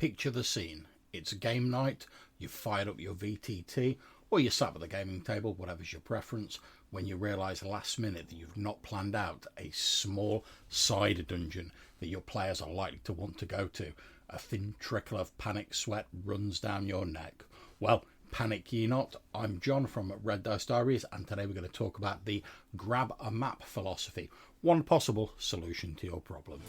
Picture the scene. It's game night, you've fired up your VTT, or you're sat at the gaming table, whatever's your preference, when you realise last minute that you've not planned out a small side dungeon that your players are likely to want to go to. A thin trickle of panic sweat runs down your neck. Well, panic ye not. I'm John from Red Dice Diaries, and today we're going to talk about the grab a map philosophy, one possible solution to your problem.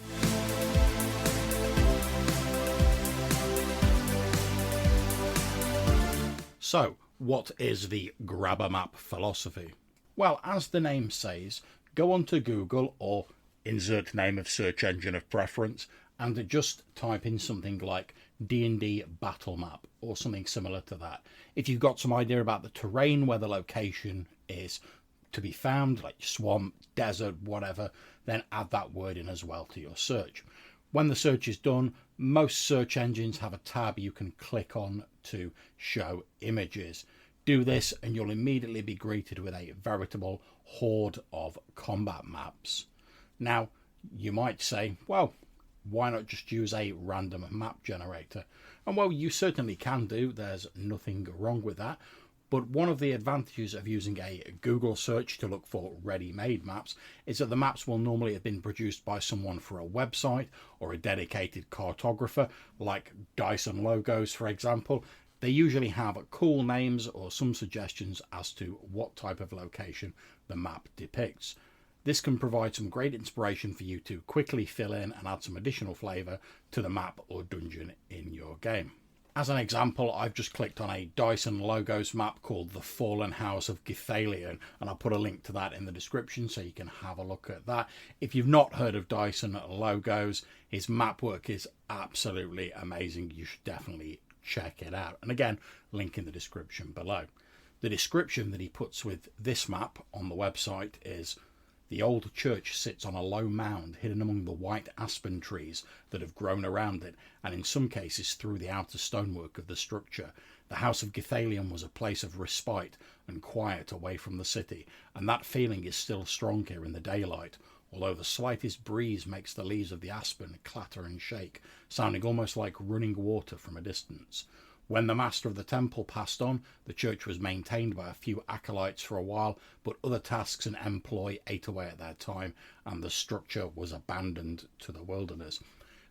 So, what is the grab a map philosophy? Well, as the name says, go onto Google or insert name of search engine of preference and just type in something like D&D battle map or something similar to that. If you've got some idea about the terrain where the location is to be found, like swamp, desert, whatever, then add that word in as well to your search. When the search is done, most search engines have a tab you can click on to show images. Do this and you'll immediately be greeted with a veritable horde of combat maps. Now, you might say, well, why not just use a random map generator? And well, you certainly can do. There's nothing wrong with that. But one of the advantages of using a Google search to look for ready-made maps is that the maps will normally have been produced by someone for a website or a dedicated cartographer, like Dyson Logos, for example. They usually have cool names or some suggestions as to what type of location the map depicts. This can provide some great inspiration for you to quickly fill in and add some additional flavour to the map or dungeon in your game. As an example, I've just clicked on a Dyson Logos map called the Fallen House of Githalion, and I'll put a link to that in the description so you can have a look at that. If you've not heard of Dyson Logos, his map work is absolutely amazing. You should definitely check it out. And again, link in the description below. The description that he puts with this map on the website is: the old church sits on a low mound hidden among the white aspen trees that have grown around it, and in some cases through the outer stonework of the structure. The House of Githalion was a place of respite and quiet away from the city, and that feeling is still strong here in the daylight, although the slightest breeze makes the leaves of the aspen clatter and shake, sounding almost like running water from a distance. When the master of the temple passed on, the church was maintained by a few acolytes for a while, but other tasks and employ ate away at their time, and the structure was abandoned to the wilderness.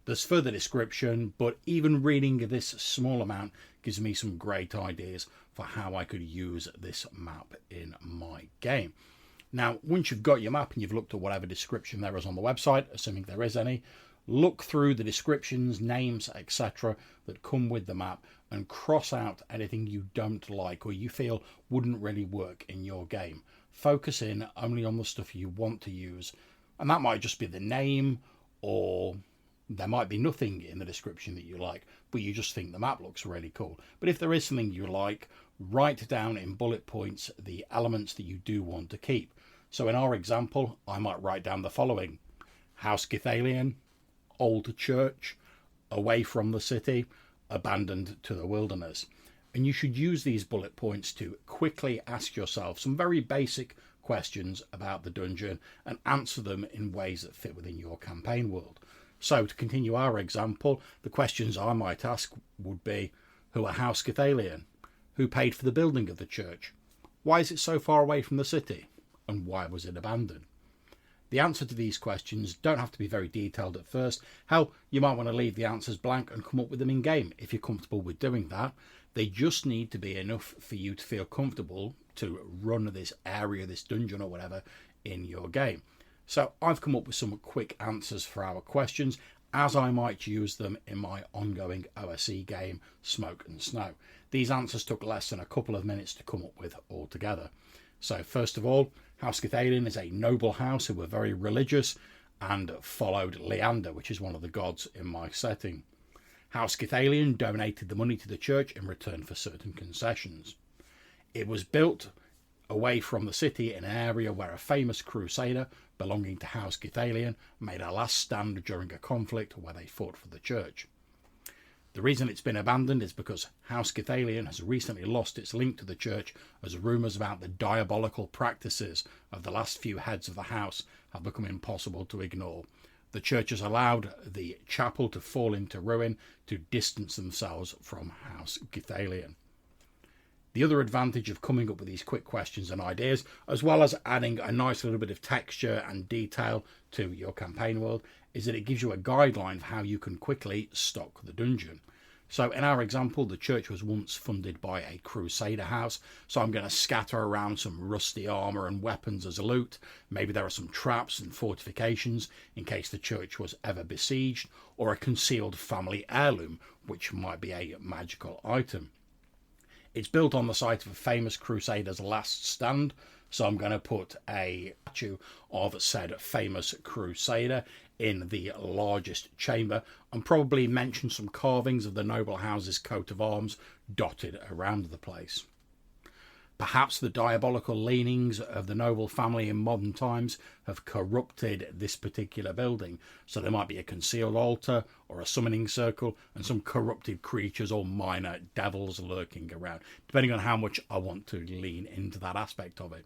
There's further description, but even reading this small amount gives me some great ideas for how I could use this map in my game. Now, once you've got your map and you've looked at whatever description there is on the website, assuming there is any, look through the descriptions, names, etc. that come with the map and cross out anything you don't like or you feel wouldn't really work in your game. Focus in only on the stuff you want to use, and that might just be the name, or there might be nothing in the description that you like, but you just think the map looks really cool. But if there is something you like, write down in bullet points the elements that you do want to keep. So in our example, I might write down the following: House Githalion, old church, away from the city, abandoned to the wilderness. And you should use these bullet points to quickly ask yourself some very basic questions about the dungeon and answer them in ways that fit within your campaign world. So to continue our example, the questions I might ask would be: who are House Githalion? Who paid for the building of the church? Why is it so far away from the city? And why was it abandoned? The answer to these questions don't have to be very detailed at first. Hell, you might want to leave the answers blank and come up with them in game if you're comfortable with doing that. They just need to be enough for you to feel comfortable to run this area, this dungeon or whatever in your game. So I've come up with some quick answers for our questions as I might use them in my ongoing OSE game, Smoke and Snow. These answers took less than a couple of minutes to come up with altogether. So first of all, House Githalion is a noble house who were very religious and followed Leander, which is one of the gods in my setting. House Githalion donated the money to the church in return for certain concessions. It was built away from the city in an area where a famous crusader belonging to House Githalion made a last stand during a conflict where they fought for the church. The reason it's been abandoned is because House Githalion has recently lost its link to the church, as rumours about the diabolical practices of the last few heads of the house have become impossible to ignore. The churches allowed the chapel to fall into ruin to distance themselves from House Githalion. The other advantage of coming up with these quick questions and ideas, as well as adding a nice little bit of texture and detail to your campaign world, is that it gives you a guideline for how you can quickly stock the dungeon. So in our example, the church was once funded by a crusader house, so I'm going to scatter around some rusty armour and weapons as loot. Maybe there are some traps and fortifications in case the church was ever besieged, or a concealed family heirloom, which might be a magical item. It's built on the site of a famous crusader's last stand, so I'm going to put a statue of said famous crusader in the largest chamber, and probably mention some carvings of the noble house's coat of arms dotted around the place. Perhaps the diabolical leanings of the noble family in modern times have corrupted this particular building, so there might be a concealed altar or a summoning circle and some corrupted creatures or minor devils lurking around, depending on how much I want to lean into that aspect of it.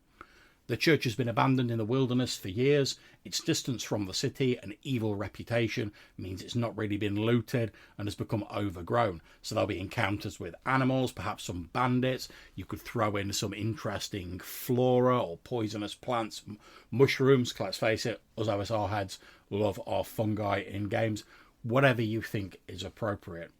The church has been abandoned in the wilderness for years. Its distance from the city and evil reputation means it's not really been looted and has become overgrown. So there'll be encounters with animals, perhaps some bandits. You could throw in some interesting flora or poisonous plants, mushrooms. Let's face it, us OSR heads love our fungi in games. Whatever you think is appropriate.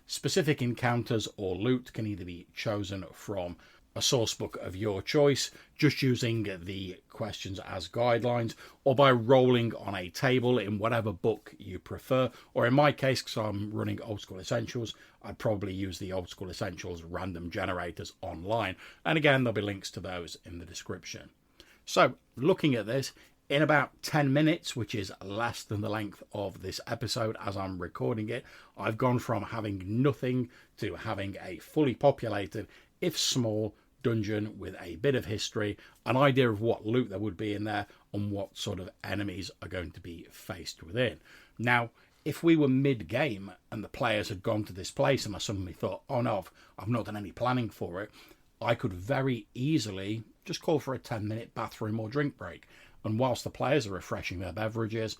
Specific encounters or loot can either be chosen from a source book of your choice, just using the questions as guidelines, or by rolling on a table in whatever book you prefer, or in my case, because I'm running Old School Essentials, I'd probably use the Old School Essentials random generators online, and again, there'll be links to those in the description. So, looking at this, in about 10 minutes, which is less than the length of this episode as I'm recording it, I've gone from having nothing to having a fully populated, if small, dungeon with a bit of history, an idea of what loot there would be in there, and what sort of enemies are going to be faced within. Now, if we were mid-game and the players had gone to this place and I suddenly thought, oh no, I've not done any planning for it, I could very easily just call for a 10-minute bathroom or drink break. And whilst the players are refreshing their beverages,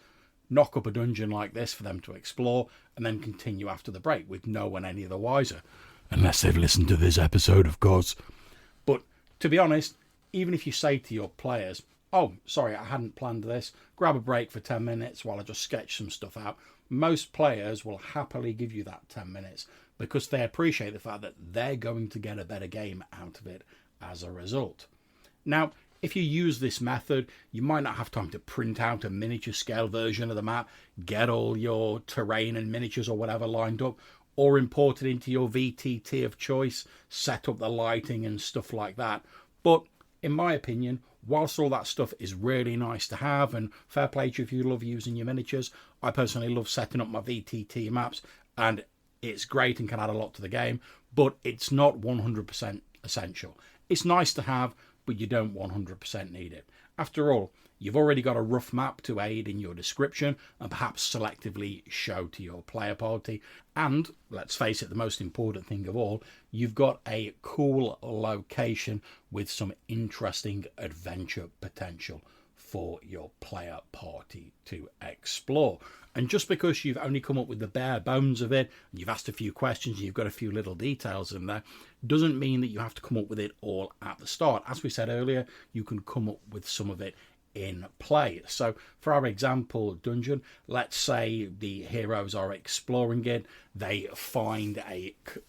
knock up a dungeon like this for them to explore, and then continue after the break with no one any the wiser. Unless they've listened to this episode, of course. But to be honest, even if you say to your players, oh, sorry, I hadn't planned this, grab a break for 10 minutes while I just sketch some stuff out, most players will happily give you that 10 minutes because they appreciate the fact that they're going to get a better game out of it as a result. Now, if you use this method, you might not have time to print out a miniature scale version of the map, get all your terrain and miniatures or whatever lined up, or import it into your VTT of choice, set up the lighting and stuff like that. But in my opinion, whilst all that stuff is really nice to have, and fair play to you if you love using your miniatures, I personally love setting up my VTT maps, and it's great and can add a lot to the game, but it's not 100% essential. It's nice to have, but you don't 100% need it. After all, you've already got a rough map to aid in your description and perhaps selectively show to your player party. And, let's face it, the most important thing of all, you've got a cool location with some interesting adventure potential for your player party to explore. And just because you've only come up with the bare bones of it, and you've asked a few questions, you've got a few little details in there, doesn't mean that you have to come up with it all at the start. As we said earlier, you can come up with some of it in play. So for our example dungeon, let's say the heroes are exploring it, they find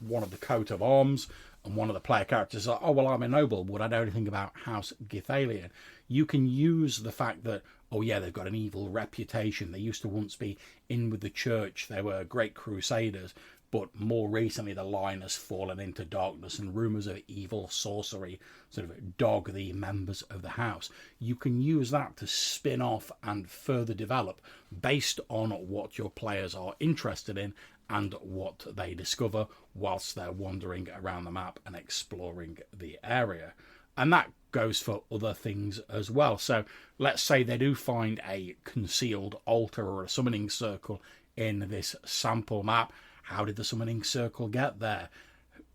one of the coat of arms, and one of the player characters is like, oh, well, I'm a noble, would I know anything about House Githalion? You can use the fact that, oh yeah, they've got an evil reputation, they used to once be in with the church, they were great crusaders, but more recently the line has fallen into darkness and rumours of evil sorcery sort of dog the members of the house. You can use that to spin off and further develop based on what your players are interested in and what they discover whilst they're wandering around the map and exploring the area. And that goes for other things as well. So let's say they do find a concealed altar or a summoning circle in this sample map. How did the summoning circle get there?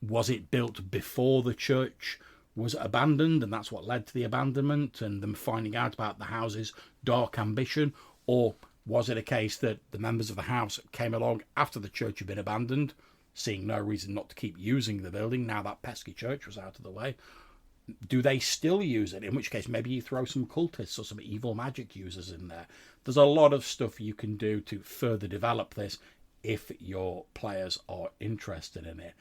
Was it built before the church was abandoned, and that's what led to the abandonment and them finding out about the house's dark ambition? Or Was it a case that the members of the house came along after the church had been abandoned, seeing no reason not to keep using the building now that pesky church was out of the way? Do they still use it? In which case, maybe you throw some cultists or some evil magic users in there. There's a lot of stuff you can do to further develop this if your players are interested in it.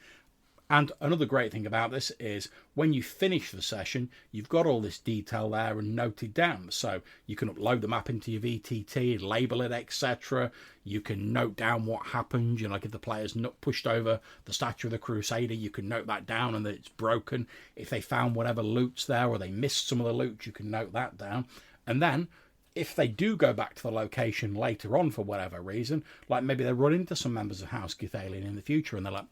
And another great thing about this is when you finish the session, you've got all this detail there and noted down. So you can upload the map into your VTT, label it, etc. You can note down what happened. Like if the players pushed over the statue of the Crusader, you can note that down and that it's broken. If they found whatever loot's there or they missed some of the loot, you can note that down. And then if they do go back to the location later on for whatever reason, like maybe they run into some members of House Githalion in the future and they're like,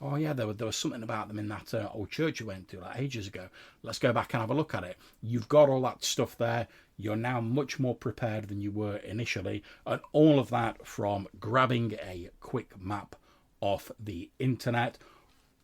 oh yeah, there was something about them in that old church you went to like ages ago. Let's go back and have a look at it. You've got all that stuff there. You're now much more prepared than you were initially. And all of that from grabbing a quick map off the internet.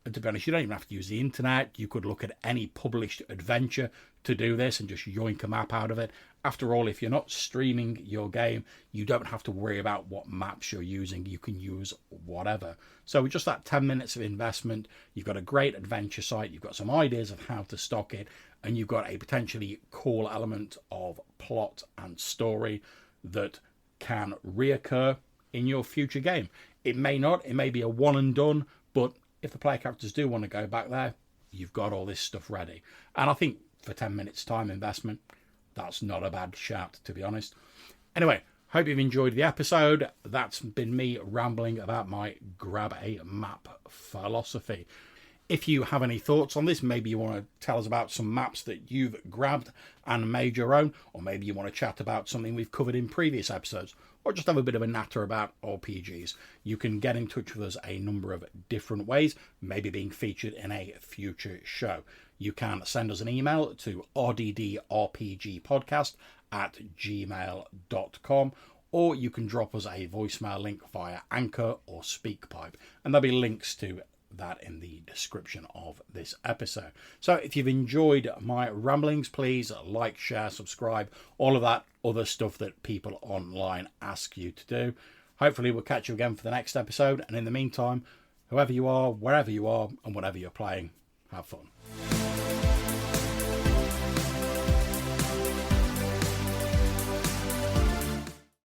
And to be honest, you don't even have to use the internet. You could look at any published adventure to do this and just yoink a map out of it. After all, if you're not streaming your game, you don't have to worry about what maps you're using. You can use whatever. So with just that 10 minutes of investment, you've got a great adventure site. You've got some ideas of how to stock it. And you've got a potentially cool element of plot and story that can reoccur in your future game. It may not. It may be a one and done. But if the player characters do want to go back there, you've got all this stuff ready. And I think for 10 minutes time investment, that's not a bad shout, to be honest. Anyway, hope you've enjoyed the episode. That's been me rambling about my grab a map philosophy. If you have any thoughts on this, maybe you want to tell us about some maps that you've grabbed and made your own, or maybe you want to chat about something we've covered in previous episodes, or just have a bit of a natter about RPGs, you can get in touch with us a number of different ways, maybe being featured in a future show. You can send us an email to rddrpgpodcast@gmail.com, or you can drop us a voicemail link via Anchor or SpeakPipe, and there'll be links to that in the description of this episode. So if you've enjoyed my ramblings, please like, share, subscribe, all of that other stuff that people online ask you to do. Hopefully we'll catch you again for the next episode, and in the meantime, whoever you are, wherever you are, and whatever you're playing, have fun.